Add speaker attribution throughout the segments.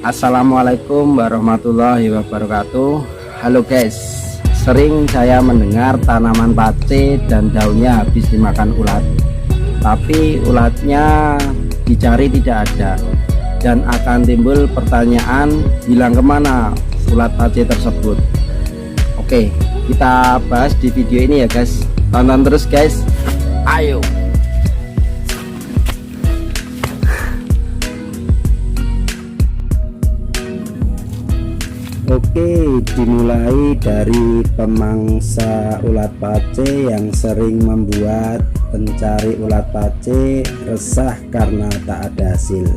Speaker 1: Assalamualaikum warahmatullahi wabarakatuh. Halo guys, sering saya mendengar tanaman pace dan daunnya habis dimakan ulat, tapi ulatnya dicari tidak ada, dan akan timbul pertanyaan hilang kemana ulat pace tersebut. Oke, kita bahas di video ini ya guys, tonton terus guys, ayo. Oke, dimulai dari pemangsa ulat pace yang sering membuat pencari ulat pace resah karena tak ada hasil.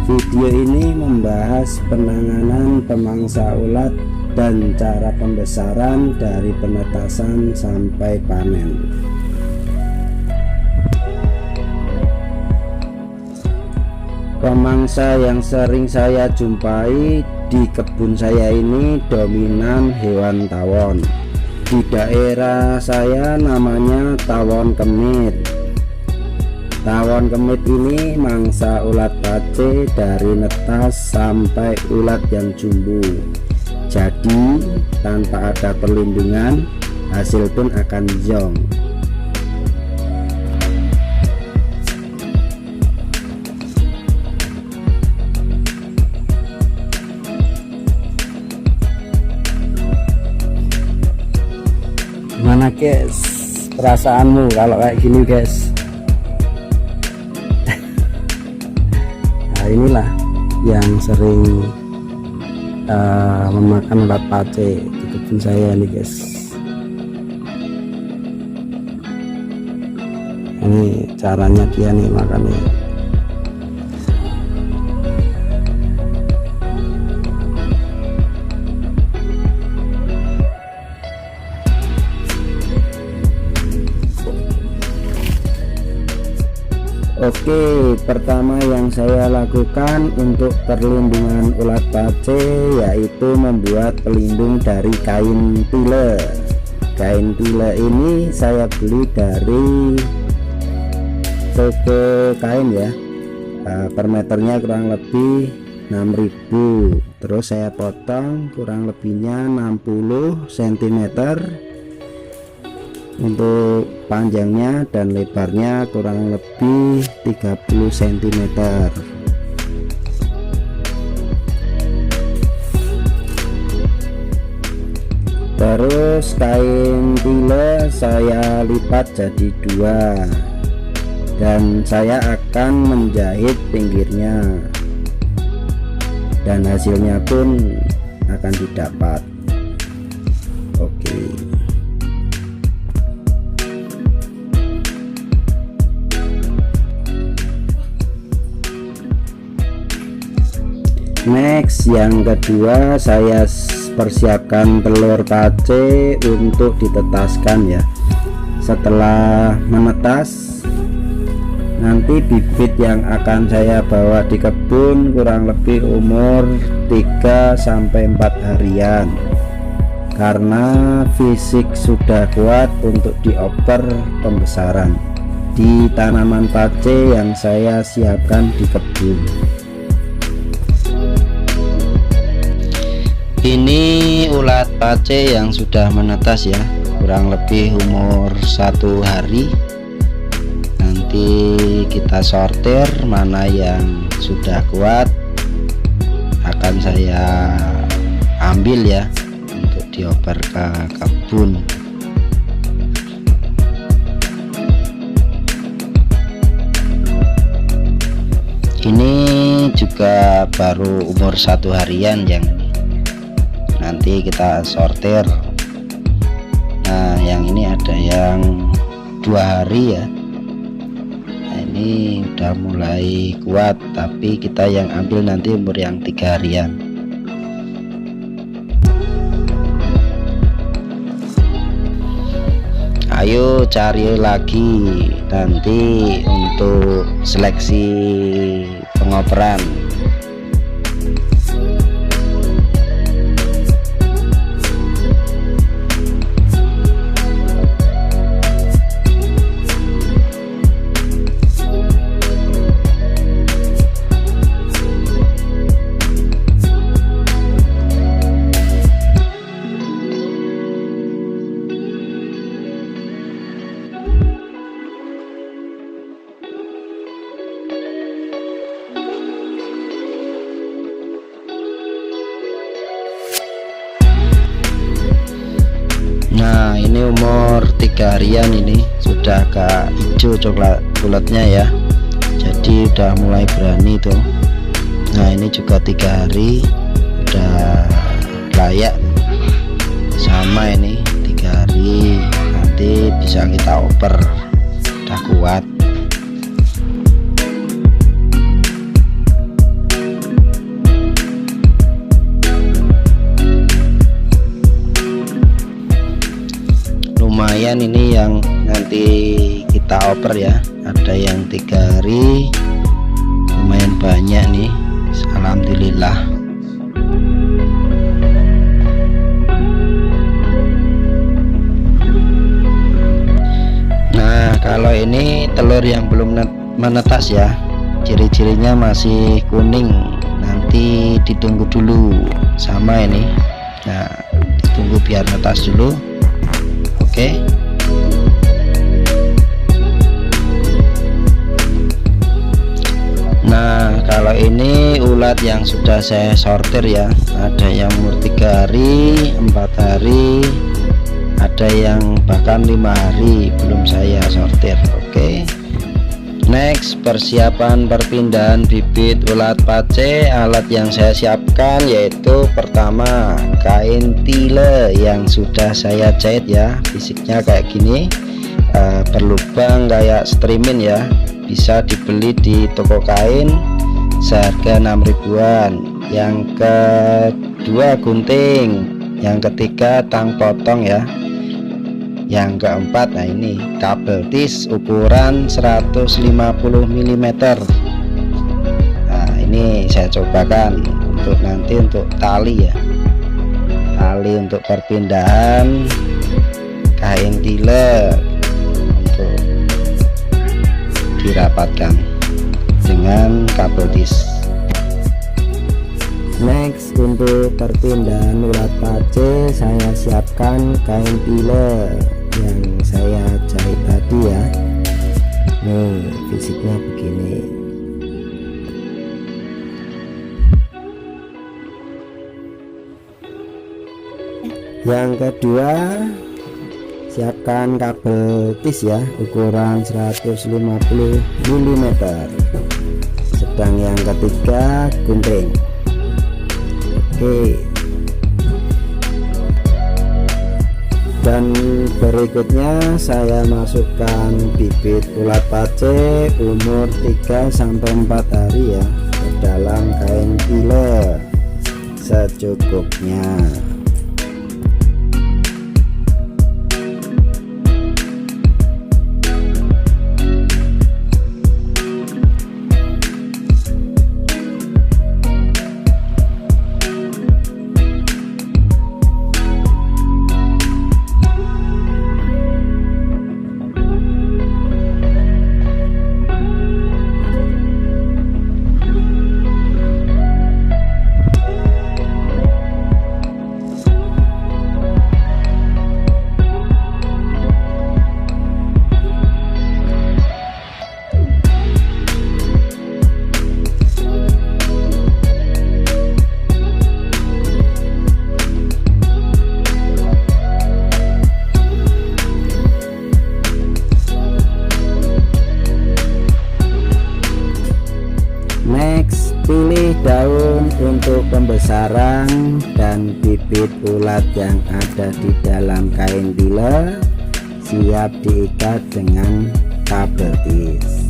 Speaker 1: Video ini membahas penanganan pemangsa ulat dan cara pembesaran dari penetasan sampai panen. Pemangsa yang sering saya jumpai di kebun saya ini dominan hewan tawon. Di daerah saya namanya tawon kemit. Tawon kemit ini mangsa ulat pace dari netas sampai ulat yang jumbo. Jadi tanpa ada perlindungan, hasil pun akan zong. Gimana guys perasaanmu kalau kayak gini guys? Nah, inilah yang sering memakan ulat pace di kebun saya nih guys. Ini caranya dia nih makannya. Oke, pertama yang saya lakukan untuk perlindungan ulat pace yaitu membuat pelindung dari kain tile. Kain tile ini saya beli dari toko kain ya. Per meternya kurang lebih 6.000. Terus saya potong kurang lebihnya 60 cm untuk panjangnya, dan lebarnya kurang lebih 30 cm. Terus kain tile saya lipat jadi dua, dan saya akan menjahit pinggirnya, dan hasilnya pun akan didapat. Oke. Next, yang kedua saya persiapkan telur pace untuk ditetaskan ya. Setelah menetas, nanti bibit yang akan saya bawa di kebun kurang lebih umur 3-4 harian, karena fisik sudah kuat untuk dioper pembesaran di tanaman pace yang saya siapkan di kebun. Ini ulat pace yang sudah menetas ya, kurang lebih umur 1 hari. Nanti kita sortir mana yang sudah kuat, akan saya ambil ya untuk dioper ke kebun. Ini juga baru umur 1 harian yang nanti kita sortir. Nah, yang ini ada yang 2 hari ya. Nah, ini udah mulai kuat, tapi kita yang ambil nanti umur yang 3 harian. Ayo cari lagi nanti untuk seleksi pengoperan. ini umur 3 harian, ini sudah agak hijau coklat bulatnya ya, jadi udah mulai berani tuh. Nah ini juga 3 hari udah layak sama, ini 3 hari nanti bisa kita oper, udah kuat. Lumayan ini yang nanti kita oper ya, ada yang 3 hari lumayan banyak nih, alhamdulillah. Nah kalau ini telur yang belum menetas ya, ciri-cirinya masih kuning, nanti ditunggu dulu sama ini. Nah ditunggu biar netas dulu. Oke. Nah kalau ini ulat yang sudah saya sortir ya, ada yang umur 3 hari, 4 hari, ada yang bahkan 5 hari belum saya sortir. Oke. Next, persiapan perpindahan bibit ulat pace. Alat yang saya siapkan yaitu pertama kain tile yang sudah saya jahit ya, fisiknya kayak gini, berlubang kayak streamin ya, bisa dibeli di toko kain seharga 6 ribuan. Yang kedua gunting, yang ketiga tang potong ya, yang keempat nah ini kabel tis ukuran 150 mm. Nah ini saya cobakan untuk nanti untuk tali ya, tali untuk perpindahan kain tile untuk dirapatkan dengan kabel tis. Next, untuk perpindahan ulat pace saya siapkan kain tile yang saya jahit tadi ya. Nih fisiknya begini. Yang kedua siapkan kabel tis ya, ukuran 150 mm. Sedang yang ketiga gunting. Oke. Dan berikutnya saya masukkan bibit ulat pace umur 3-4 hari ya ke dalam kain tile secukupnya. Next, pilih daun untuk pembesaran dan bibit ulat yang ada di dalam kain tile siap diikat dengan kabel tis.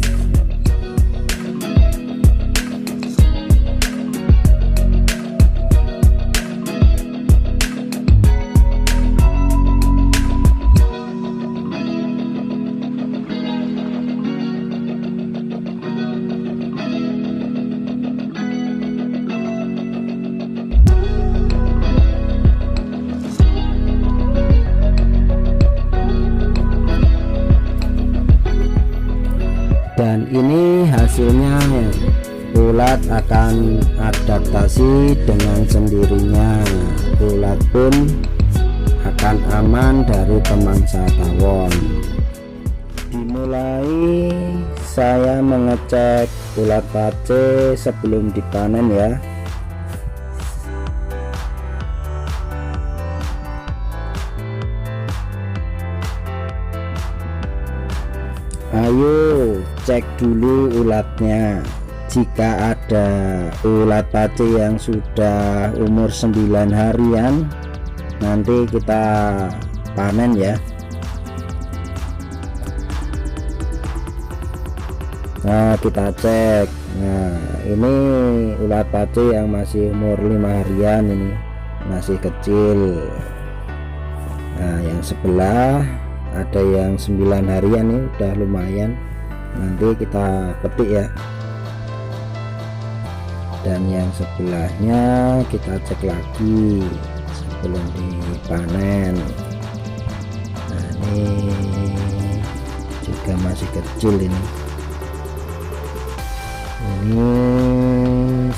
Speaker 1: Dan ini hasilnya ya, ulat akan adaptasi dengan sendirinya, ulat pun akan aman dari pemangsa tawon. Dimulai saya mengecek ulat pace sebelum dipanen ya. Ayo cek dulu ulatnya. Jika ada ulat pace yang sudah umur 9 harian, nanti kita panen ya. Nah, kita cek. Nah, ini ulat pace yang masih umur 5 harian, ini masih kecil. Nah, yang sebelah ada yang 9 harian, nih udah lumayan. Nanti kita petik ya. Dan yang sebelahnya kita cek lagi sebelum dipanen. Nah, ini juga masih kecil, ini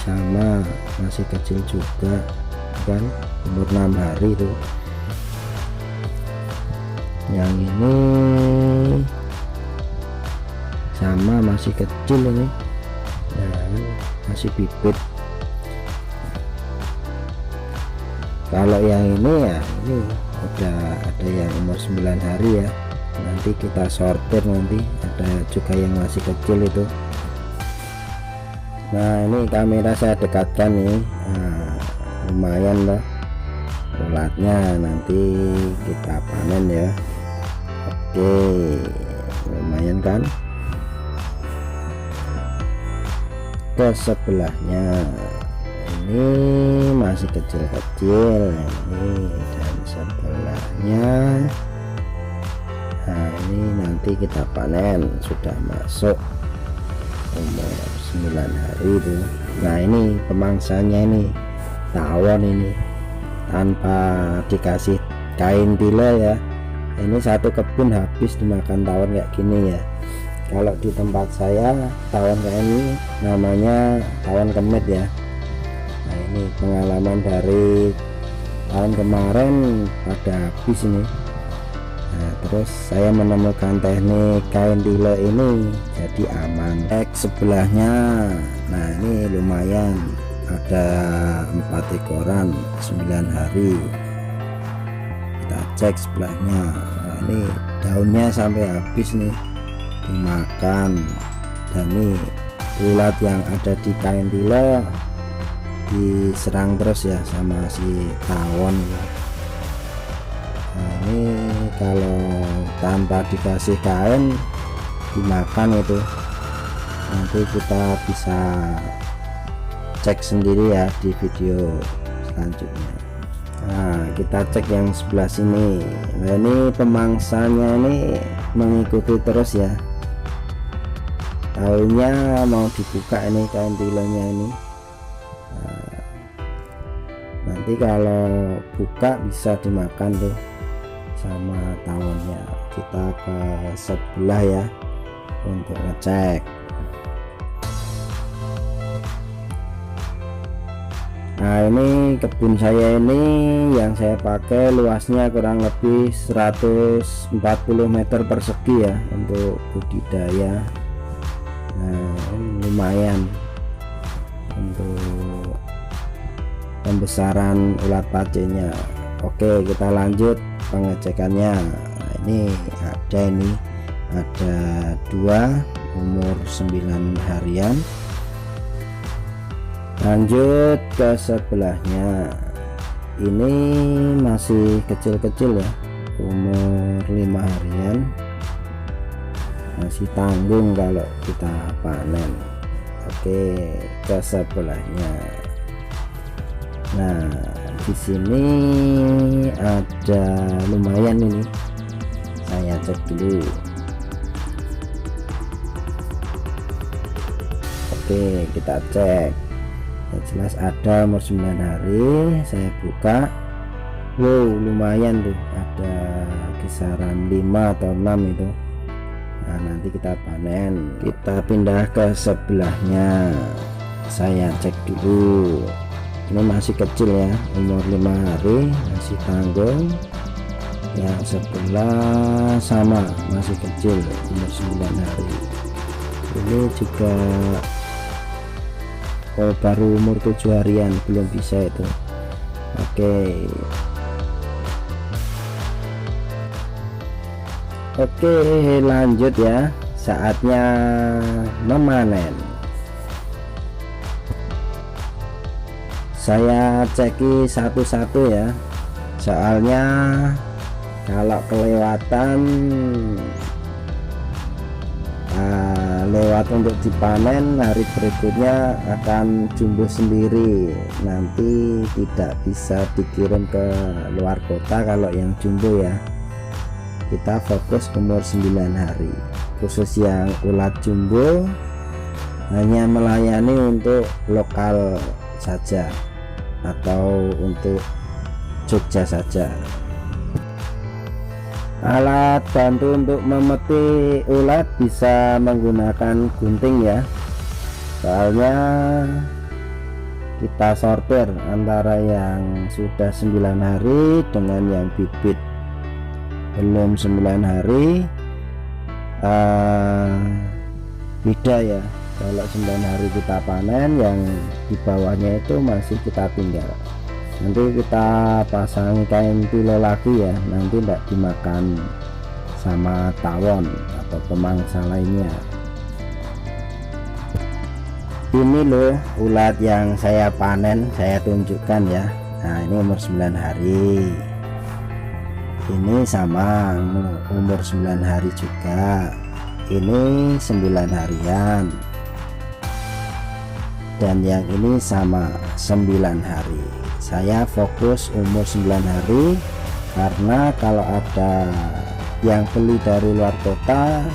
Speaker 1: sama masih kecil juga kan, umur 6 hari tuh. Yang ini sama masih kecil, ini masih bibit. Kalau yang ini ya, ini udah ada yang umur 9 hari ya. Nanti kita sortir, nanti ada juga yang masih kecil itu. Nah, ini kamera saya dekatkan nih. Nah, lumayan lah ulatnya, nanti kita panen ya. Oke, lumayan kan. Ke sebelahnya ini masih kecil-kecil, ini dan sebelahnya. Nah, ini nanti kita panen, sudah masuk umur 9 hari itu. Nah, ini pemangsanya, ini tawon, ini tanpa dikasih kain tile ya. Ini satu kebun habis dimakan tawon kayak gini ya. Kalau di tempat saya tawon kayak ini namanya tawon kemit ya. Nah, ini pengalaman dari tahun kemarin pada habis ini. Nah, terus saya menemukan teknik kain tile ini, jadi aman. Cek sebelahnya. Nah, ini lumayan, ada 4 ekoran 9 hari. Kita cek sebelahnya. Nah, ini daunnya sampai habis nih dimakan. Dan nih ulat yang ada di kain tile diserang terus ya sama si tawon. Nah, ini kalau tanpa dikasih kain dimakan itu, nanti kita bisa cek sendiri ya di video selanjutnya. Nah, kita cek yang sebelah sini. Nah, ini pemangsanya ini mengikuti terus ya. Taunya mau dibuka ini kain tilenya ini. Nah, nanti kalau buka bisa dimakan tuh sama tawonnya. Kita ke sebelah ya untuk ngecek. Nah, ini kebun saya ini yang saya pakai luasnya kurang lebih 140 meter persegi ya untuk budidaya. Nah, lumayan untuk pembesaran ulat pacenya. Oke, kita lanjut pengecekannya. Nah, ini ada 2 umur 9 harian. Lanjut ke sebelahnya. Ini masih kecil-kecil ya, umur 5 harian. Masih tanggung kalau kita panen. Oke, ke sebelahnya. Nah, di sini ada lumayan ini. Saya cek dulu. Oke, kita cek. Yang jelas ada umur 9 hari. Saya buka. Wow, lumayan tuh. Ada kisaran 5 atau 6 itu. Nah, nanti kita panen. Kita pindah ke sebelahnya. Saya cek dulu. Ini masih kecil ya, umur 5 hari, masih tanggung. Yang sebelah sama, masih kecil, umur 9 hari. Ini juga baru umur 7 harian, belum bisa itu. Oke, lanjut ya. saatnya memanen. Saya ceki satu-satu ya, soalnya kalau kelewatan lewat untuk dipanen, hari berikutnya akan jumbo sendiri, nanti tidak bisa dikirim ke luar kota kalau yang jumbo ya. Kita fokus umur 9 hari, khusus yang ulat jumbo hanya melayani untuk lokal saja atau untuk Jogja saja. Alat bantu untuk memetik ulat bisa menggunakan gunting ya, soalnya kita sortir antara yang sudah 9 hari dengan yang bibit belum 9 hari. Beda ya, kalau 9 hari kita panen, yang di bawahnya itu masih kita tinggal. Nanti kita pasang kain pilo lagi ya, nanti tidak dimakan sama tawon atau pemangsa lainnya. Ini loh ulat yang saya panen, saya tunjukkan ya. Nah, ini umur 9 hari, ini sama umur 9 hari juga, ini 9 harian, dan yang ini sama 9 hari. Saya fokus umur 9 hari karena kalau ada yang beli dari luar kota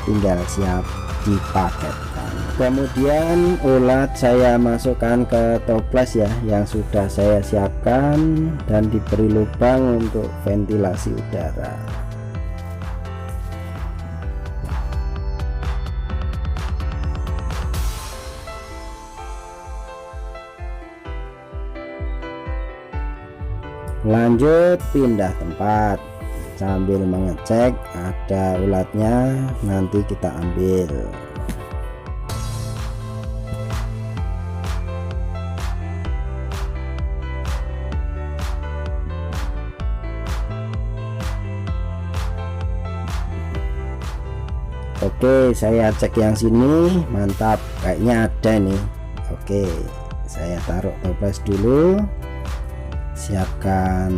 Speaker 1: tinggal siap dipaketkan. Kemudian ulat saya masukkan ke toples ya, yang sudah saya siapkan dan diberi lubang untuk ventilasi udara. Lanjut pindah tempat sambil mengecek ada ulatnya, nanti kita ambil. Oke, saya cek yang sini, mantap, kayaknya ada nih. Oke, saya taruh toples dulu. Siapkan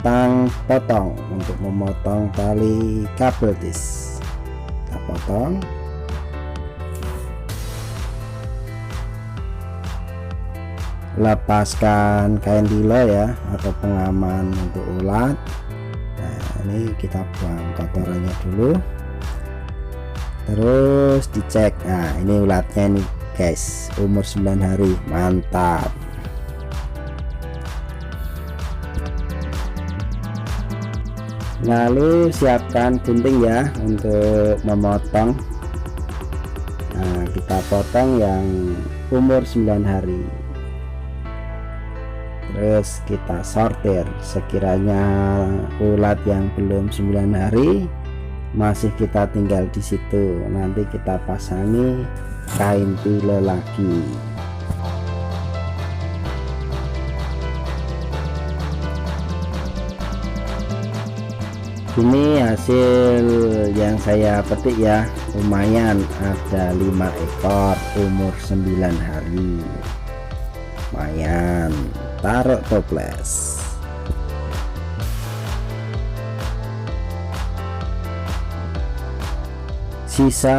Speaker 1: tang potong untuk memotong tali kabel tis. Kita potong. Lepaskan kain tilo ya, atau pengaman untuk ulat. Nah, ini kita buang kotorannya dulu. Terus dicek. Nah, ini ulatnya nih guys, umur 9 hari, mantap. Lalu siapkan gunting ya untuk memotong. Nah, kita potong yang umur 9 hari, terus kita sortir. Sekiranya ulat yang belum 9 hari masih kita tinggal di situ, nanti kita pasangi kain pilo lagi. Ini hasil yang saya petik ya, lumayan, ada 5 ekor umur 9 hari, lumayan. Taruh toples. Sisa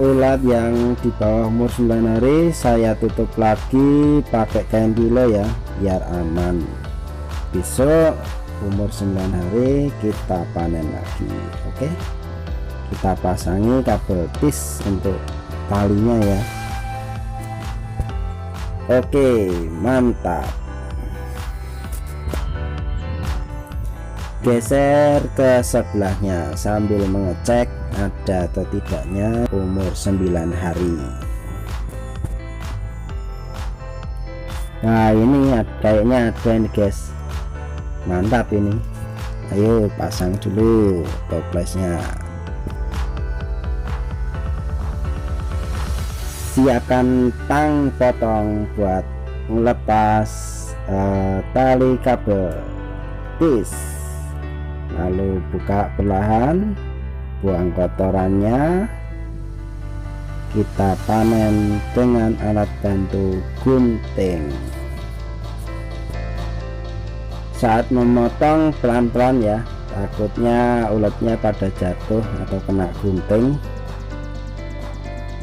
Speaker 1: ulat yang di bawah umur 9 hari saya tutup lagi pakai kain pilo ya, biar aman. Besok umur 9 hari kita panen lagi. Oke, kita pasangi kabel tis untuk talinya ya. Oke, mantap. Geser ke sebelahnya sambil mengecek ada atau tidaknya umur 9 hari. Nah, ini kayaknya ada nih guys, mantap ini. Ayo pasang dulu toplesnya. Siapkan tang potong buat melepas tali kabel tis. Lalu buka perlahan, buang kotorannya, kita panen dengan alat bantu gunting. Saat memotong pelan-pelan ya, takutnya uletnya pada jatuh atau kena gunting.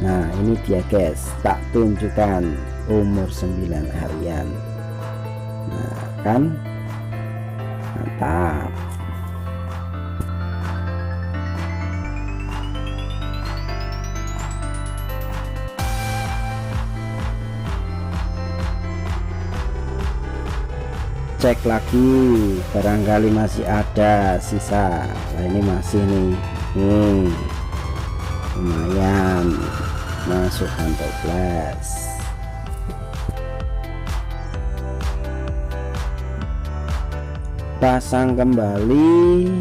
Speaker 1: Nah ini dia guys, tak tunjukkan umur 9 harian. Nah kan mantap. Cek lagi, barangkali masih ada sisa. Nah ini masih nih, lumayan masukkan toples. Pasang kembali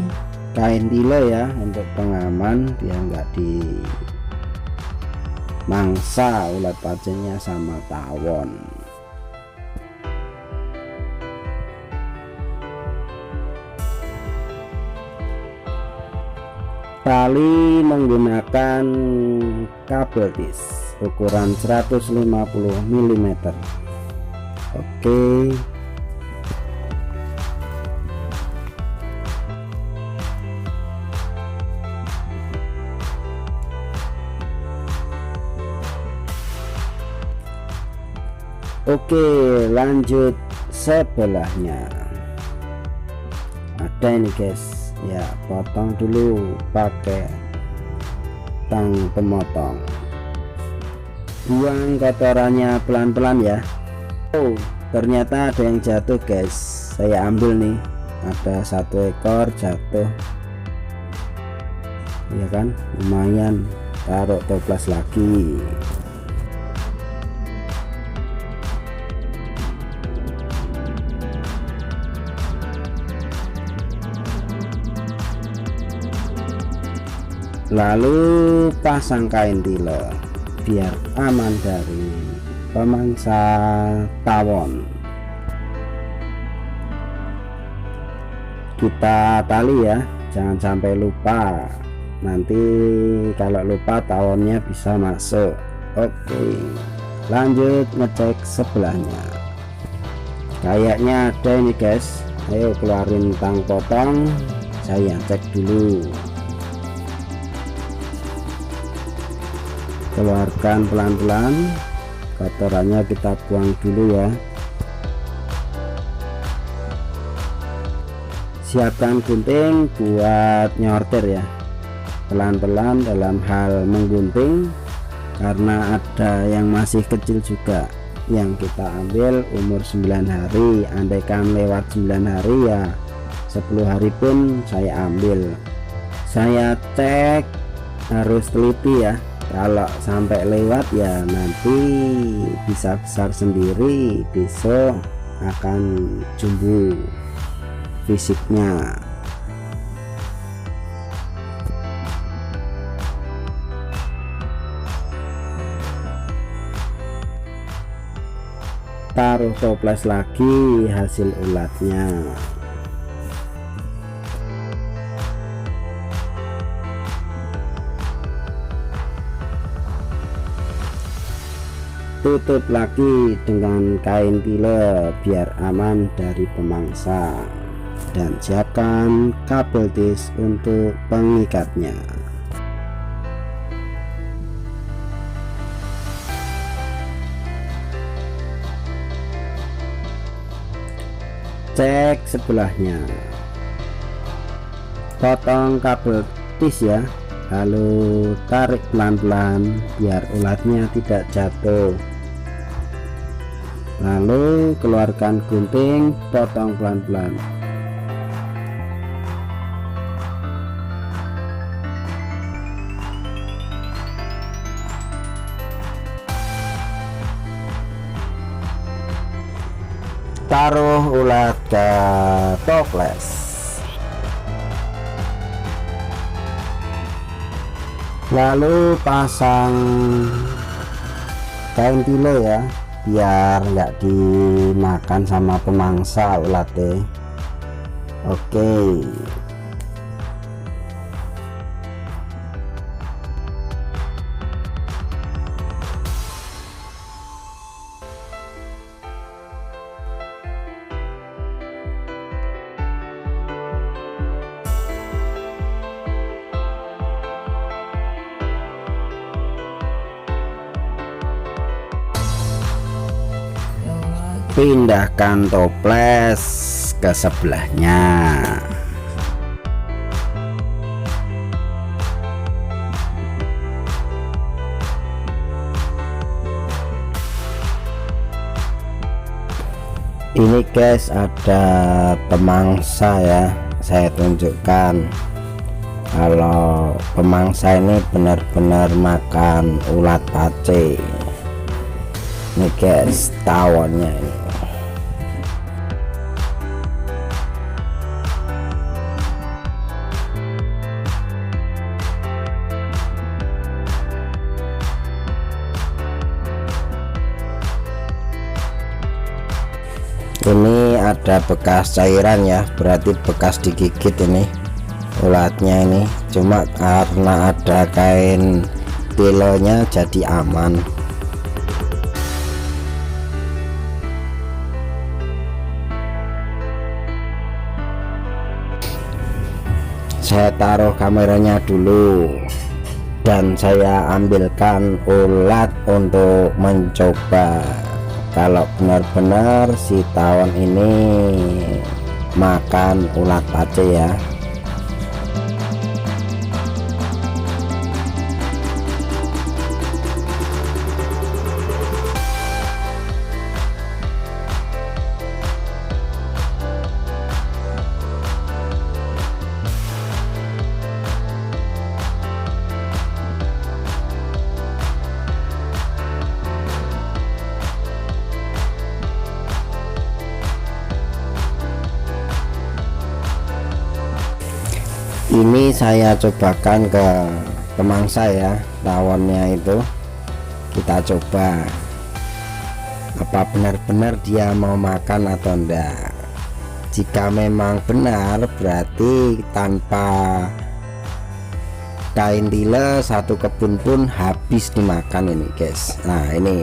Speaker 1: kain tilo ya untuk pengaman biar nggak dimangsa ulat pacinnya sama tawon. Tali menggunakan kabel tis ukuran 150 mm. Oke. Oke, lanjut sebelahnya. Ada ini guys. Ya, potong dulu pakai tang pemotong. Buang kotorannya pelan-pelan ya. Oh, ternyata ada yang jatuh guys. Saya ambil nih, ada 1 ekor jatuh. Ya kan, lumayan. Taruh toples lagi. Lalu pasang kain tilo biar aman dari pemangsa tawon. Kita tali ya, jangan sampai lupa. Nanti kalau lupa tawonnya bisa masuk. Oke, lanjut ngecek sebelahnya. Kayaknya ada ini guys. Ayo keluarin tang potong, saya cek dulu. Keluarkan pelan-pelan, kotorannya kita buang dulu ya. Siapkan gunting buat nyortir ya, pelan-pelan dalam hal menggunting, karena ada yang masih kecil juga yang kita ambil umur 9 hari. Andaikan lewat 9 hari ya 10 hari pun saya ambil. Saya cek, harus teliti ya. Kalau sampai lewat ya nanti bisa besar sendiri, besok akan jumbo fisiknya. Taruh toples lagi hasil ulatnya. Tutup lagi dengan kain tilo biar aman dari pemangsa, dan siapkan kabel tis untuk pengikatnya. Cek sebelahnya, potong kabel tis ya, lalu tarik pelan-pelan biar ulatnya tidak jatuh. Lalu keluarkan gunting, potong pelan-pelan. Taruh ulat ke toples. Lalu pasang kain tilo ya, biar nggak dimakan sama pemangsa ulatnya. Oke, pindahkan toples ke sebelahnya. Ini guys, ada pemangsa ya, saya tunjukkan. Kalau pemangsa ini benar-benar makan ulat pace. Ini guys, tawonnya ini. Ini ada bekas cairan ya, berarti bekas digigit ini ulatnya ini. Cuma karena ada kain tilonya jadi aman. Saya taruh kameranya dulu dan saya ambilkan ulat untuk mencoba kalau benar-benar si tawon ini makan ulat pace ya. Ini saya cobakan ke pemangsa ya, tawonnya itu kita coba apa benar-benar dia mau makan atau enggak. Jika memang benar, berarti tanpa kain tile satu kebun pun habis dimakan ini guys. Nah ini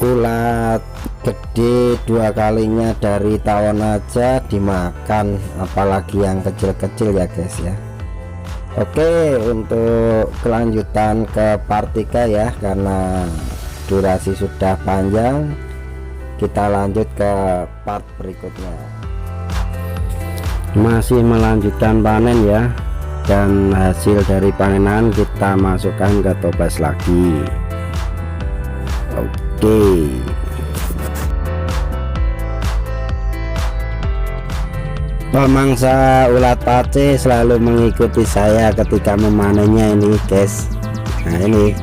Speaker 1: ulat gede 2 kalinya dari tawon aja dimakan, apalagi yang kecil-kecil ya guys ya. Oke, untuk kelanjutan ke part 3 ya, karena durasi sudah panjang, kita lanjut ke part berikutnya. Masih melanjutkan panen ya, dan hasil dari panenan kita masukkan ke toples lagi. Oke, pemangsa ulat pace selalu mengikuti saya ketika memanennya ini guys. Nah ini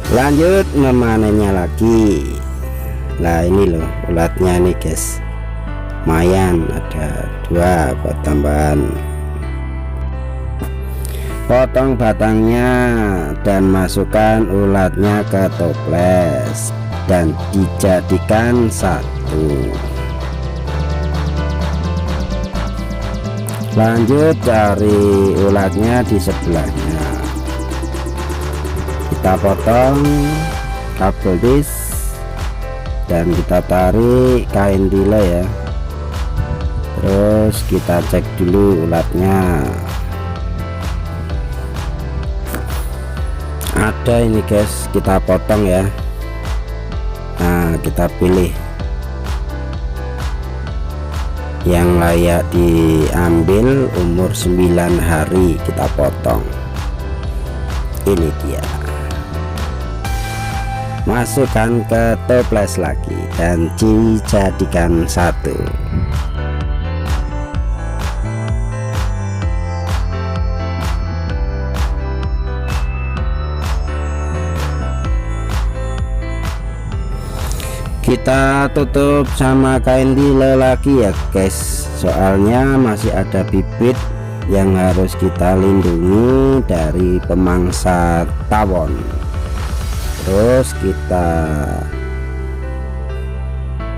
Speaker 1: lanjut memanennya lagi. Nah ini loh ulatnya nih guys, lumayan ada 2 buat tambahan. Potong batangnya dan masukkan ulatnya ke toples dan dijadikan 1. Lanjut cari ulatnya di sebelahnya, kita potong kabel dis dan kita tarik kain tile ya. Terus kita cek dulu ulatnya ada ini guys, kita potong ya. Nah kita pilih yang layak diambil, umur 9 hari kita potong. Ini dia, masukkan ke toples lagi dan dijadikan 1. Kita tutup sama kain tile lagi ya guys, soalnya masih ada bibit yang harus kita lindungi dari pemangsa tawon. Terus kita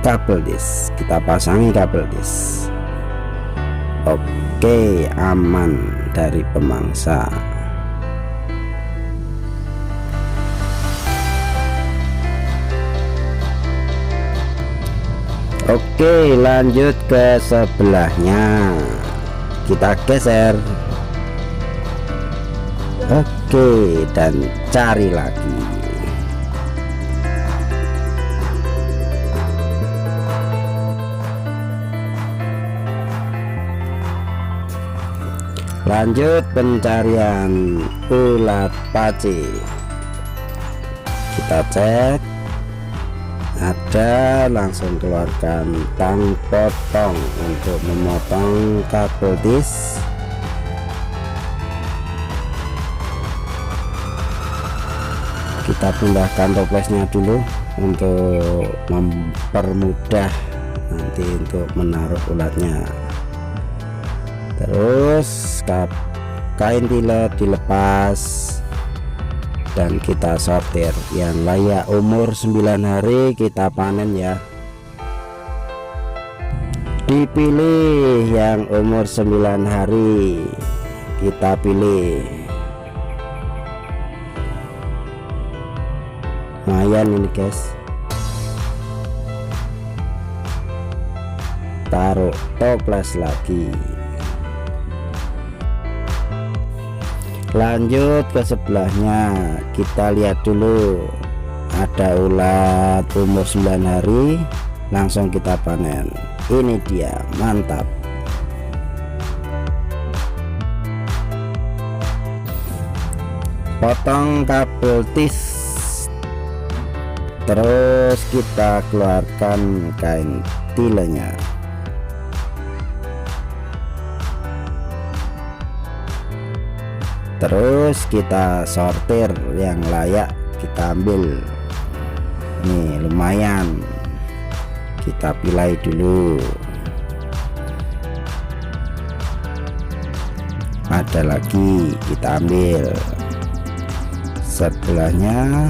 Speaker 1: kabel dis, kita pasangi kabel dis. Oke, aman dari pemangsa. Oke, lanjut ke sebelahnya, kita geser. Oke. Oke, dan cari lagi. Lanjut pencarian ulat paci. Kita cek, ada, langsung keluarkan tang potong untuk memotong kabel disk. Kita pindahkan toplesnya dulu untuk mempermudah nanti untuk menaruh ulatnya. Terus kain tilet dilepas dan kita sortir. Yang layak umur 9 hari kita panen ya. Dipilih yang umur 9 hari, kita pilih. Lumayan ini guys. Taruh toples lagi. Lanjut ke sebelahnya, kita lihat dulu. Ada ulat umur 9 hari, langsung kita panen. Ini dia, mantap. Potong kabel tis, terus kita keluarkan kain tilenya. Terus kita sortir yang layak, kita ambil. Nih lumayan, kita pilih dulu. Ada lagi, kita ambil. Sebelahnya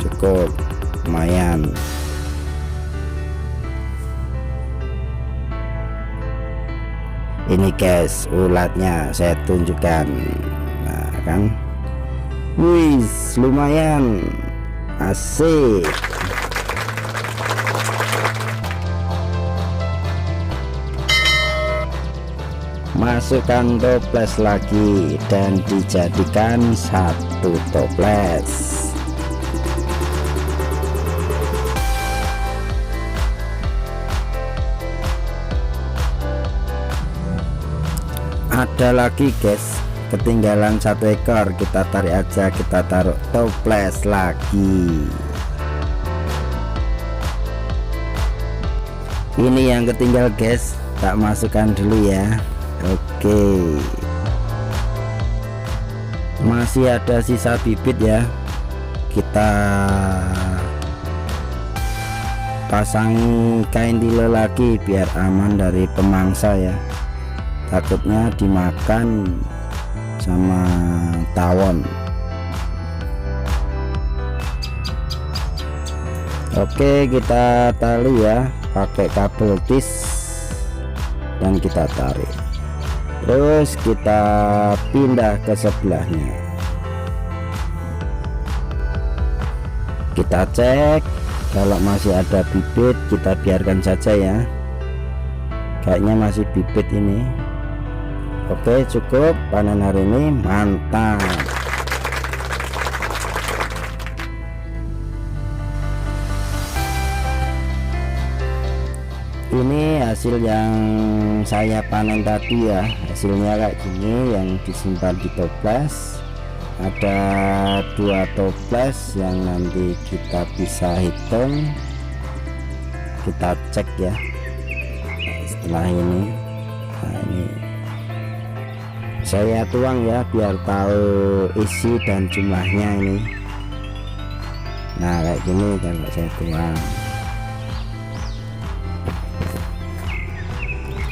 Speaker 1: cukup, lumayan. Ini guys ulatnya, saya tunjukkan. Nah kan, wis lumayan, asik. Masukkan toples lagi dan dijadikan satu toples. Ada lagi guys, ketinggalan 1 ekor, kita tarik aja, kita taruh toples lagi. Ini yang ketinggal guys, tak masukkan dulu ya. Oke, masih ada sisa bibit ya, kita pasangi kain tile lagi biar aman dari pemangsa ya, takutnya dimakan sama tawon. Oke, kita tali ya pakai kabel tis dan kita tarik, terus kita pindah ke sebelahnya. Kita cek, kalau masih ada bibit kita biarkan saja ya, kayaknya masih bibit ini. Oke, cukup panen hari ini, mantap. Ini hasil yang saya panen tadi ya, hasilnya kayak gini yang disimpan di toples. Ada 2 toples yang nanti kita bisa hitung, kita cek ya. Nah, setelah ini, nah ini saya tuang ya biar tahu isi dan jumlahnya ini. Nah kayak gini kalau saya tuang,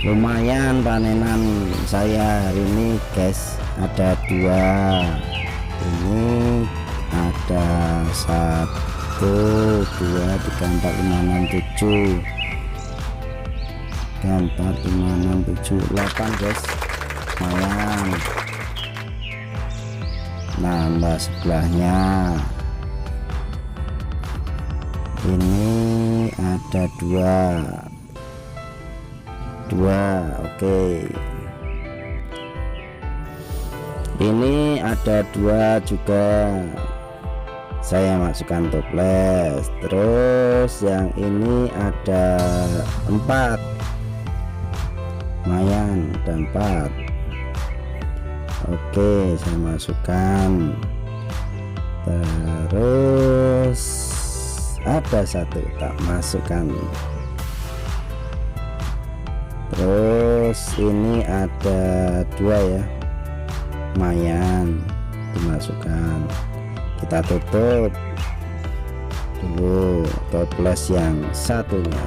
Speaker 1: lumayan panenan saya hari ini guys. Ada 2, ini ada 1 2 3 4 5 6 7 3 4 5 6 7 8 guys, lumayan. Nambah sebelahnya ini ada 2. Oke, Ini ada 2 juga, saya masukkan toples. Terus yang ini ada 4, lumayan, ada 4. Oke, saya masukkan. Terus ada 1 tak masukkan. Terus ini ada 2 ya, lumayan, dimasukkan. Kita tutup dulu toples yang satunya.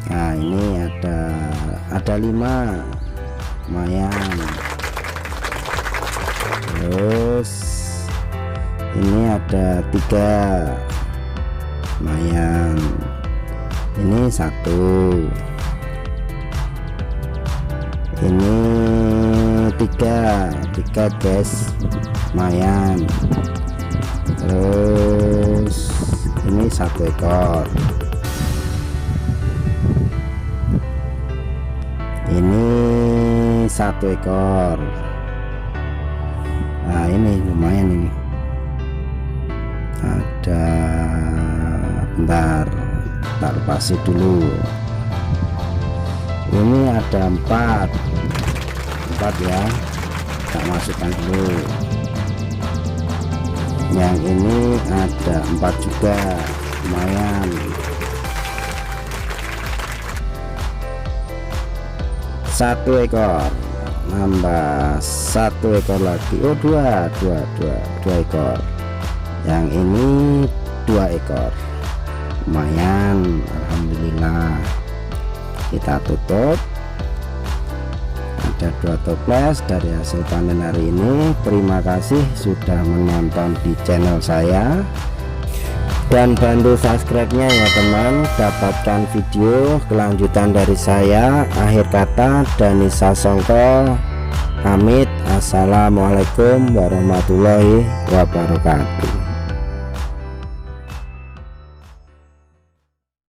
Speaker 1: Nah, ini ada 5, lumayan. Terus ini ada 3, lumayan. Ini 1, ini 3 guys, lumayan. Terus ini 1 ekor, ini 1 ekor. Nah, ini lumayan, ini ada, bentar tak lepasi dulu. Ini ada 4 ya, tak masukkan dulu. Yang ini ada 4 juga, lumayan. Satu ekor, nambah 1 ekor lagi. Oh, dua ekor. Yang ini 2 ekor, lumayan, alhamdulillah. Kita tutup. Ada 2 toples dari hasil panen hari ini. Terima kasih sudah menonton di channel saya, dan bantu subscribe-nya ya teman, dapatkan video kelanjutan dari saya. Akhir kata, Dani Sasongko pamit. Assalamualaikum warahmatullahi wabarakatuh.